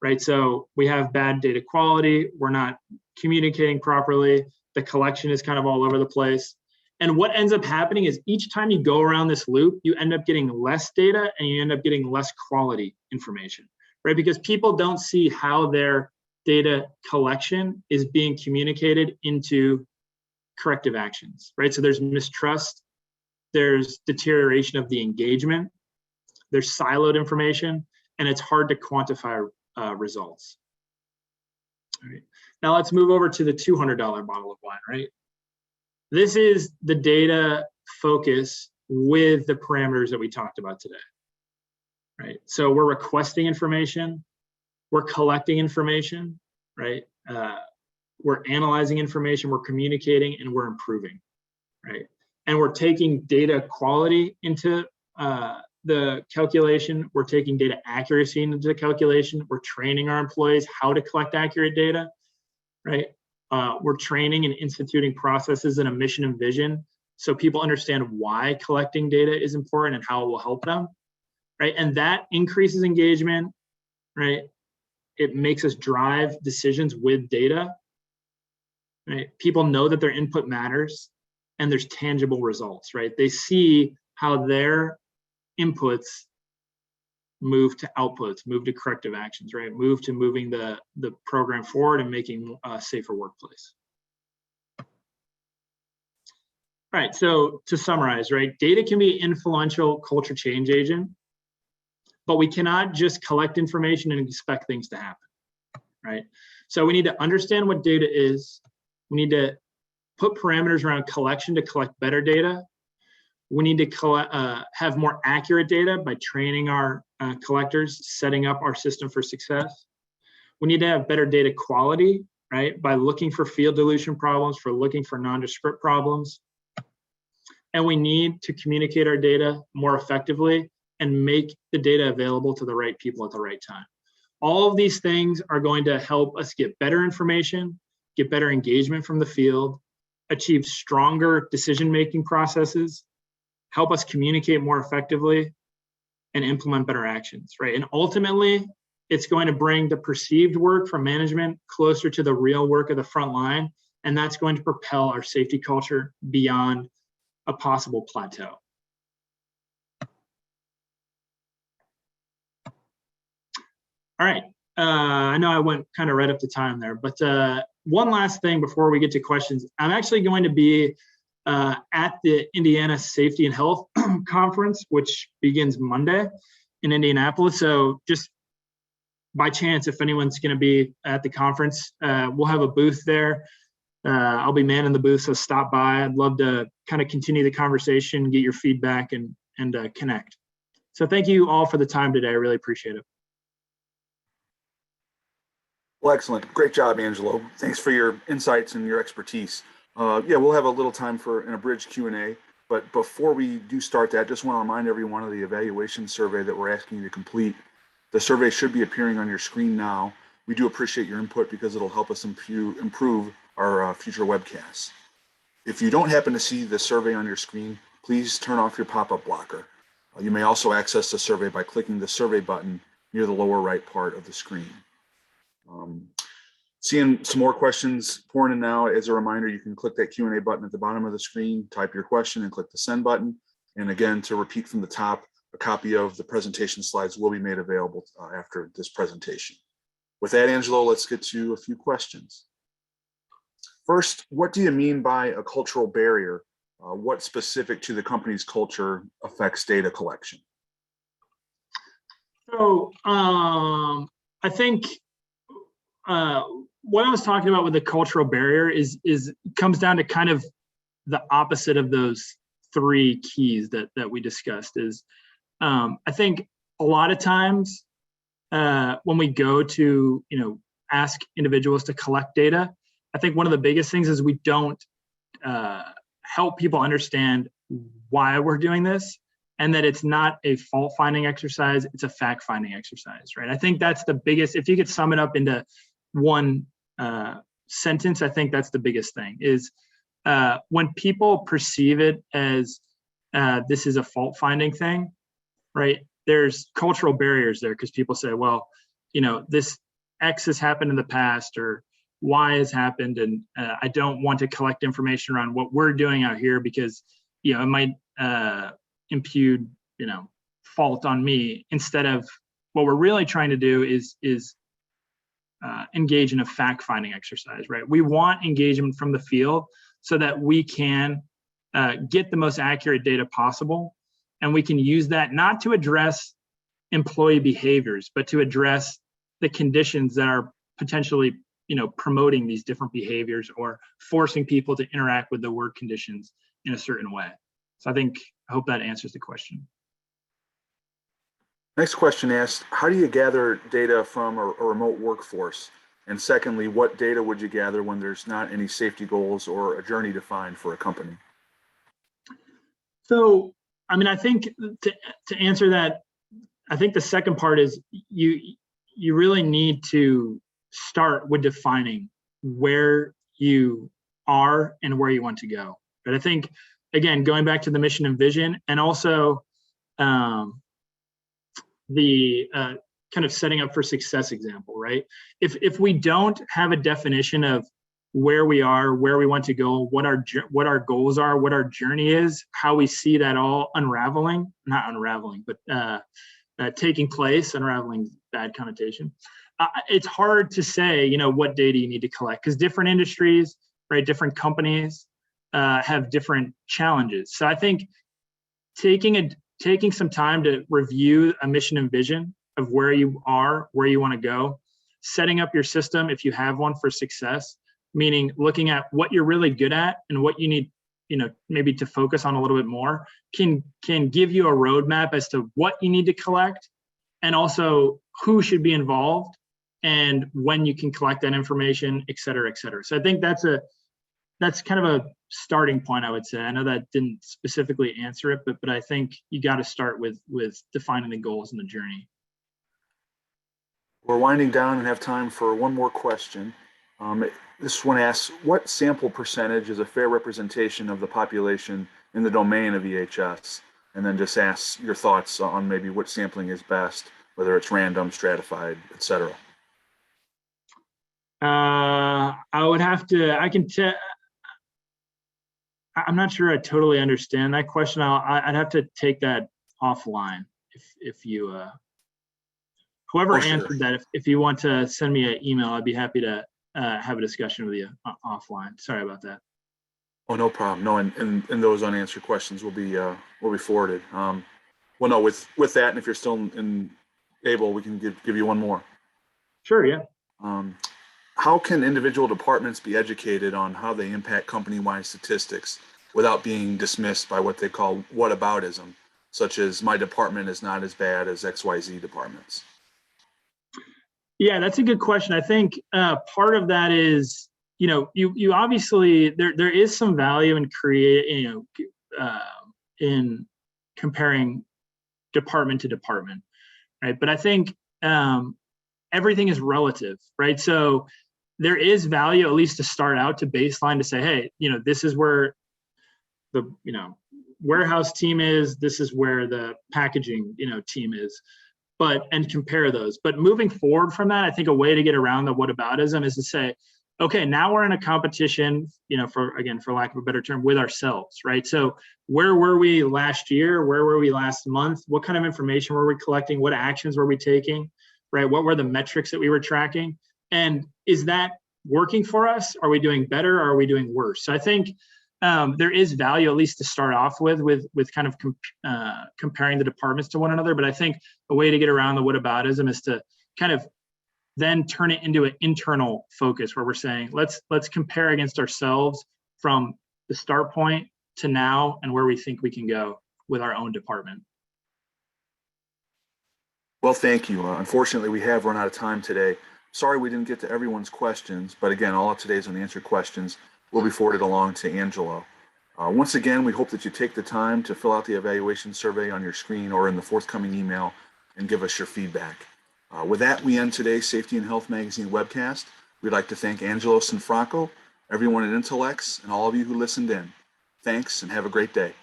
right? So we have bad data quality, we're not communicating properly, the collection is kind of all over the place. And what ends up happening is each time you go around this loop, you end up getting less data and you end up getting less quality information, right? Because people don't see how their data collection is being communicated into corrective actions, right? So there's mistrust, there's deterioration of the engagement, there's siloed information, and it's hard to quantify results. All right. Now let's move over to the $200 bottle of wine, right? This is the data focus with the parameters that we talked about today, right? So we're requesting information, we're collecting information, right? We're analyzing information, we're communicating, and we're improving, right? And we're taking data quality into the calculation, we're taking data accuracy into the calculation, we're training our employees how to collect accurate data, right? We're training and instituting processes and a mission and vision so people understand why collecting data is important and how it will help them, right? And that increases engagement, right? It makes us drive decisions with data, right? People know that their input matters and there's tangible results, right? They see how their inputs move to outputs, move to corrective actions, right? Move to moving the program forward and making a safer workplace. All right, so to summarize, right? Data can be an influential culture change agent, but we cannot just collect information and expect things to happen, right? So we need to understand what data is. We need to put parameters around collection to collect better data. We need to have more accurate data by training our collectors, setting up our system for success. We need to have better data quality, right? By looking for field dilution problems, for looking for nondescript problems. And we need to communicate our data more effectively and make the data available to the right people at the right time. All of these things are going to help us get better information, get better engagement from the field, achieve stronger decision-making processes, help us communicate more effectively, and implement better actions, right? And ultimately, it's going to bring the perceived work from management closer to the real work of the front line, and that's going to propel our safety culture beyond a possible plateau. All right, I know I went kind of right up to time there, but one last thing before we get to questions. I'm actually going to be at the Indiana Safety and Health Conference, which begins Monday in Indianapolis. So just by chance, if anyone's going to be at the conference, we'll have a booth there. I'll be manning the booth, so stop by. I'd love to kind of continue the conversation, get your feedback, and connect. So thank you all for the time today. I really appreciate it. Well, excellent. Great job, Angelo. Thanks for your insights and your expertise. Yeah, we'll have a little time for an abridged Q&A, but before we do start that, just want to remind everyone of the evaluation survey that we're asking you to complete. The survey should be appearing on your screen now. We do appreciate your input because it'll help us improve our future webcasts. If you don't happen to see the survey on your screen, please turn off your pop-up blocker. You may also access the survey by clicking the survey button near the lower right part of the screen. Seeing some more questions pouring in now. As a reminder, you can click that Q&A button at the bottom of the screen, type your question, and click the send button. And again, to repeat from the top, a copy of the presentation slides will be made available after this presentation. With that, Angelo, let's get to a few questions. First, what do you mean by a cultural barrier? What specific to the company's culture affects data collection? So I think what I was talking about with the cultural barrier is comes down to kind of the opposite of those three keys that we discussed. Is I think a lot of times when we go to ask individuals to collect data, I think one of the biggest things is we don't help people understand why we're doing this, and that it's not a fault finding exercise, it's a fact finding exercise, right? I think that's the biggest. If you could sum it up into one sentence, I think that's the biggest thing is when people perceive it as this is a fault finding thing, right? There's cultural barriers there because people say, well, this X has happened in the past or Y has happened, and I don't want to collect information around what we're doing out here because it might impute fault on me. Instead of what we're really trying to do is engage in a fact-finding exercise, right? We want engagement from the field so that we can get the most accurate data possible, and we can use that not to address employee behaviors, but to address the conditions that are potentially promoting these different behaviors or forcing people to interact with the work conditions in a certain way. So I hope that answers the question. Next question asks, how do you gather data from a remote workforce? And secondly, what data would you gather when there's not any safety goals or a journey defined for a company? So, I think to answer that, I think the second part is you really need to start with defining where you are and where you want to go. But I think, again, going back to the mission and vision, and also the kind of setting up for success example, right? If we don't have a definition of where we are, where we want to go, what our goals are, what our journey is, how we see that all unraveling, not unraveling, but taking place, unraveling, bad connotation. It's hard to say, what data you need to collect because different industries, right, different companies have different challenges. So I think taking some time to review a mission and vision of where you are, where you want to go, setting up your system if you have one for success, meaning looking at what you're really good at and what you need maybe to focus on a little bit more, can give you a roadmap as to what you need to collect, and also who should be involved and when you can collect that information, et cetera, et cetera. So I think that's kind of a starting point, I would say. I know that didn't specifically answer it, but I think you got to start with defining the goals and the journey. We're winding down and have time for one more question. This one asks, what sample percentage is a fair representation of the population in the domain of EHS? And then just asks your thoughts on maybe what sampling is best, whether it's random, stratified, et cetera. I would have to, I'm not sure I totally understand that question. I'd have to take that offline if you, whoever answered that, if you want to send me an email, I'd be happy to have a discussion with you offline. Sorry about that. Oh, no problem. No, and those unanswered questions will be forwarded. Well, no, with that, and if you're still able, we can give you one more. Sure, yeah. How can individual departments be educated on how they impact company-wide statistics without being dismissed by what they call whataboutism, such as my department is not as bad as XYZ departments? Yeah, that's a good question. I think part of that is, you obviously, there is some value in in comparing department to department, right? But I think everything is relative, right? So there is value, at least to start out, to baseline, to say, hey, this is where the warehouse team is, this is where the packaging team is, and compare those. But moving forward from that, I think a way to get around the whataboutism is to say, okay, now we're in a competition, for lack of a better term, with ourselves, right? So where were we last year? Where were we last month? What kind of information were we collecting? What actions were we taking, right? What were the metrics that we were tracking? And is that working for us? Are we doing better? Or are we doing worse? So I think there is value, at least to start off with kind of comparing the departments to one another. But I think a way to get around the whataboutism is to kind of then turn it into an internal focus where we're saying, let's compare against ourselves from the start point to now and where we think we can go with our own department. Well, thank you. Unfortunately, we have run out of time today. Sorry we didn't get to everyone's questions, but again, all of today's unanswered questions will be forwarded along to Angelo. Once again, we hope that you take the time to fill out the evaluation survey on your screen or in the forthcoming email and give us your feedback. With that, we end today's Safety and Health Magazine webcast. We'd like to thank Angelo Sanfranco, everyone at Intellex, and all of you who listened in. Thanks, and have a great day.